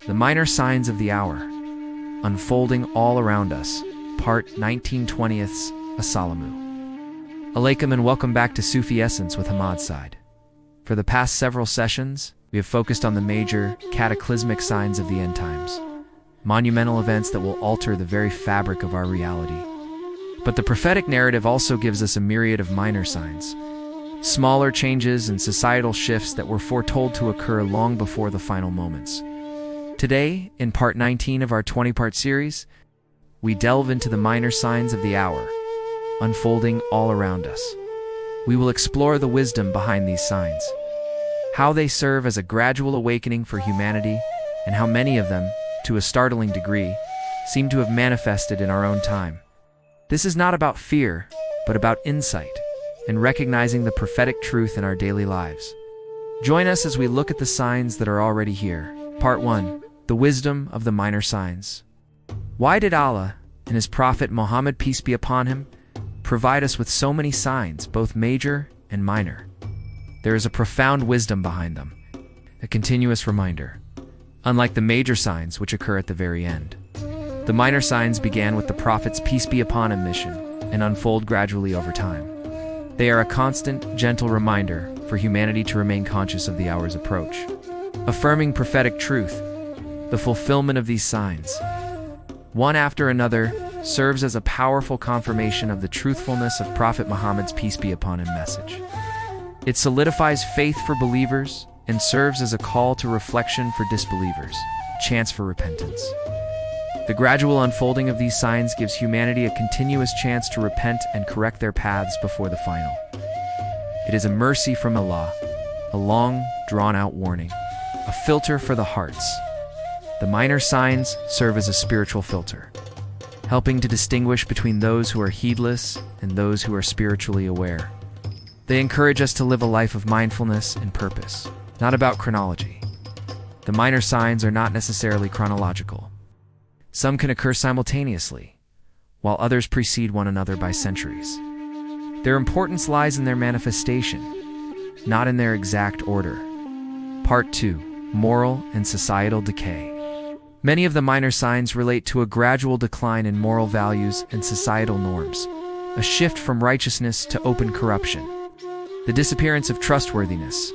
The Minor Signs of the Hour, Unfolding All Around Us, Part 1920ths, Assalamu Alaikum and welcome back to Sufi Essence with Hammad Syed. For the past several sessions, we have focused on the major, cataclysmic signs of the end times, monumental events that will alter the very fabric of our reality. But the prophetic narrative also gives us a myriad of minor signs, smaller changes and societal shifts that were foretold to occur long before the final moments. Today, in Part 19 of our 20-part series, we delve into the minor signs of the hour, unfolding all around us. We will explore the wisdom behind these signs, how they serve as a gradual awakening for humanity, and how many of them, to a startling degree, seem to have manifested in our own time. This is not about fear, but about insight, and recognizing the prophetic truth in our daily lives. Join us as we look at the signs that are already here. Part 1. The Wisdom of the Minor Signs. Why did Allah, and His Prophet Muhammad, peace be upon him, provide us with so many signs, both major and minor? There is a profound wisdom behind them, a continuous reminder. Unlike the major signs, which occur at the very end, the minor signs began with the Prophet's peace be upon him mission and unfold gradually over time. They are a constant, gentle reminder for humanity to remain conscious of the hour's approach. Affirming prophetic truth, the fulfillment of these signs, one after another, serves as a powerful confirmation of the truthfulness of Prophet Muhammad's peace be upon him message. It solidifies faith for believers and serves as a call to reflection for disbelievers, a chance for repentance. The gradual unfolding of these signs gives humanity a continuous chance to repent and correct their paths before the final. It is a mercy from Allah, a long, drawn-out warning, a filter for the hearts. The minor signs serve as a spiritual filter, helping to distinguish between those who are heedless and those who are spiritually aware. They encourage us to live a life of mindfulness and purpose, not about chronology. The minor signs are not necessarily chronological. Some can occur simultaneously, while others precede one another by centuries. Their importance lies in their manifestation, not in their exact order. Part 2. Moral and Societal Decay. Many of the minor signs relate to a gradual decline in moral values and societal norms, a shift from righteousness to open corruption, the disappearance of trustworthiness.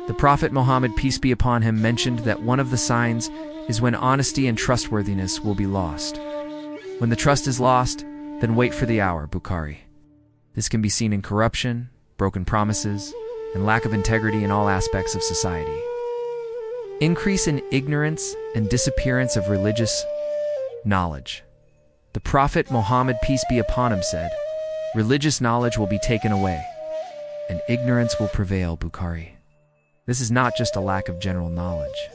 The Prophet Muhammad, peace be upon him, mentioned that one of the signs is when honesty and trustworthiness will be lost. When the trust is lost, then wait for the hour, Bukhari. This can be seen in corruption, broken promises, and lack of integrity in all aspects of society. Increase in ignorance and disappearance of religious knowledge. The Prophet Muhammad, peace be upon him, said, "Religious knowledge will be taken away, and ignorance will prevail, Bukhari." This is not just a lack of general knowledge,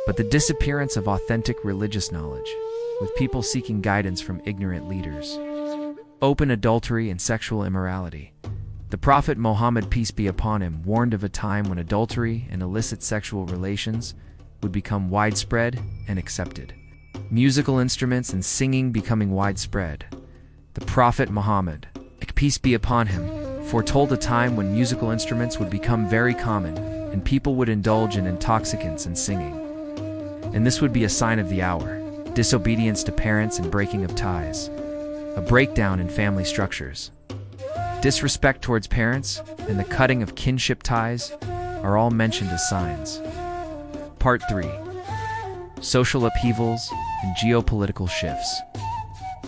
but the disappearance of authentic religious knowledge, with people seeking guidance from ignorant leaders. Open adultery and sexual immorality. The Prophet Muhammad, peace be upon him, warned of a time when adultery and illicit sexual relations would become widespread and accepted. Musical instruments and singing becoming widespread. The Prophet Muhammad, peace be upon him, foretold a time when musical instruments would become very common and people would indulge in intoxicants and singing. And this would be a sign of the hour, disobedience to parents and breaking of ties, a breakdown in family structures. Disrespect towards parents and the cutting of kinship ties are all mentioned as signs. Part 3. Social upheavals and geopolitical shifts.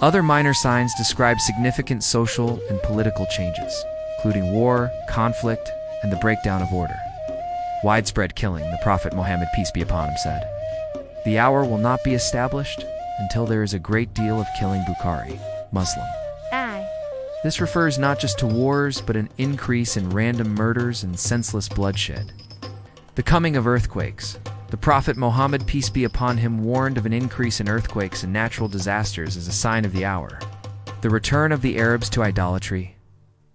Other minor signs describe significant social and political changes, including war, conflict, and the breakdown of order. Widespread killing, the Prophet Muhammad, peace be upon him, said, "The hour will not be established until there is a great deal of killing, Bukhari, Muslim." This refers not just to wars, but an increase in random murders and senseless bloodshed. The coming of earthquakes. The Prophet Muhammad, peace be upon him, warned of an increase in earthquakes and natural disasters as a sign of the hour. The return of the Arabs to idolatry.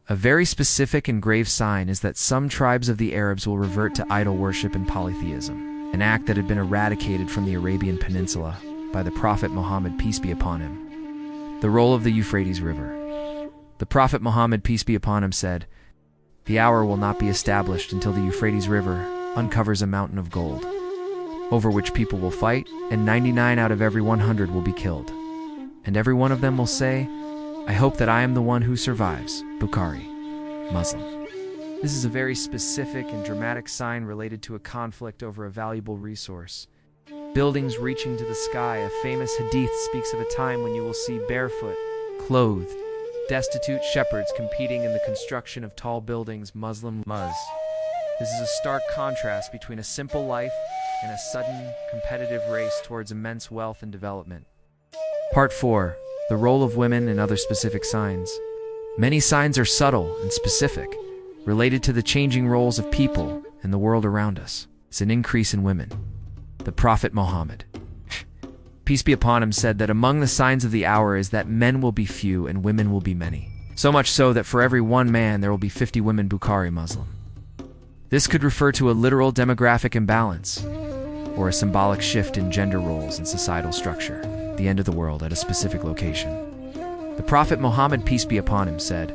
A very specific and grave sign is that some tribes of the Arabs will revert to idol worship and polytheism, an act that had been eradicated from the Arabian Peninsula by the Prophet Muhammad, peace be upon him. The role of the Euphrates River. The Prophet Muhammad, peace be upon him, said, "The hour will not be established until the Euphrates River uncovers a mountain of gold." over which people will fight, and 99 out of every 100 will be killed. And every one of them will say, "I hope that I am the one who survives." Bukhari, Muslim. This is a very specific and dramatic sign related to a conflict over a valuable resource. Buildings reaching to the sky. A famous hadith speaks of a time when you will see barefoot, clothed, destitute shepherds competing in the construction of tall buildings. Muslim Muz. This is a stark contrast between a simple life and a sudden, competitive race towards immense wealth and development. Part 4. The role of women and other specific signs. Many signs are subtle and specific, related to the changing roles of people and the world around us. It's an increase in women. The Prophet Muhammad, peace be upon him, said that among the signs of the hour is that men will be few and women will be many. So much so that for every one man there will be 50 women. Bukhari, Muslim. This could refer to a literal demographic imbalance, or a symbolic shift in gender roles and societal structure, the end of the world at a specific location. The Prophet Muhammad, peace be upon him, said,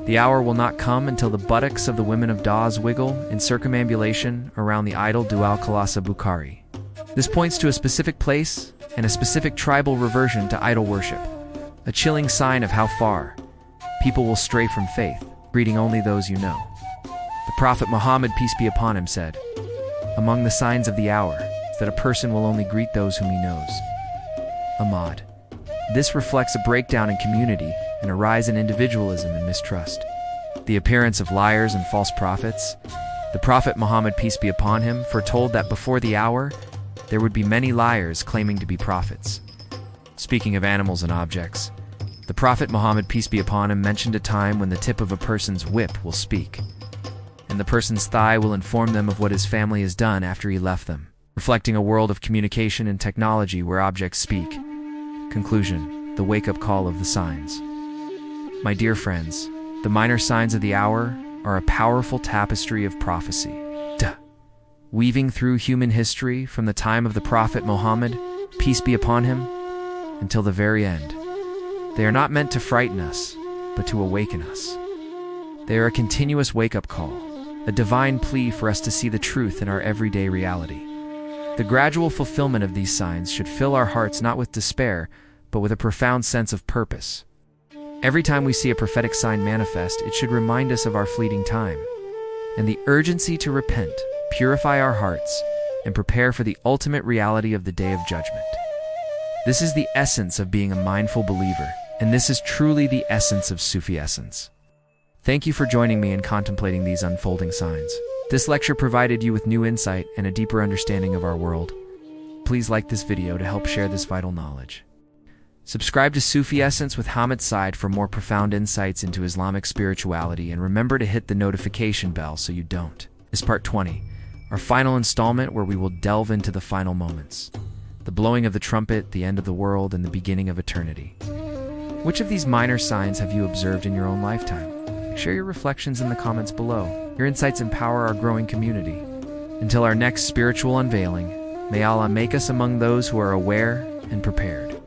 "The hour will not come until the buttocks of the women of Dawes wiggle in circumambulation around the idol Dual Khalasa." Bukhari. This points to a specific place and a specific tribal reversion to idol worship, a chilling sign of how far people will stray from faith, greeting only those you know. The Prophet Muhammad, peace be upon him, said, "Among the signs of the hour is that a person will only greet those whom he knows." Ahmad. This reflects a breakdown in community and a rise in individualism and mistrust. The appearance of liars and false prophets. The Prophet Muhammad, peace be upon him, foretold that before the hour, there would be many liars claiming to be prophets. Speaking of animals and objects, the Prophet Muhammad, peace be upon him, mentioned a time when the tip of a person's whip will speak, and the person's thigh will inform them of what his family has done after he left them, reflecting a world of communication and technology where objects speak. Conclusion: the wake-up call of the signs. My dear friends, the minor signs of the hour are a powerful tapestry of prophecy, weaving through human history from the time of the Prophet Muhammad, peace be upon him, until the very end. They are not meant to frighten us, but to awaken us. They are a continuous wake-up call, a divine plea for us to see the truth in our everyday reality. The gradual fulfillment of these signs should fill our hearts not with despair, but with a profound sense of purpose. Every time we see a prophetic sign manifest, it should remind us of our fleeting time, and the urgency to repent, purify our hearts, and prepare for the ultimate reality of the Day of Judgment. This is the essence of being a mindful believer, and this is truly the essence of Sufi essence. Thank you for joining me in contemplating these unfolding signs. This lecture provided you with new insight and a deeper understanding of our world. Please like this video to help share this vital knowledge. Subscribe to Sufi Essence with Hammad Syed for more profound insights into Islamic spirituality, and remember to hit the notification bell so you don't miss part 20, our final installment where we will delve into the final moments, the blowing of the trumpet, the end of the world, and the beginning of eternity. Which of these minor signs have you observed in your own lifetime? Share your reflections in the comments below. Your insights empower our growing community. Until our next spiritual unveiling, may Allah make us among those who are aware and prepared.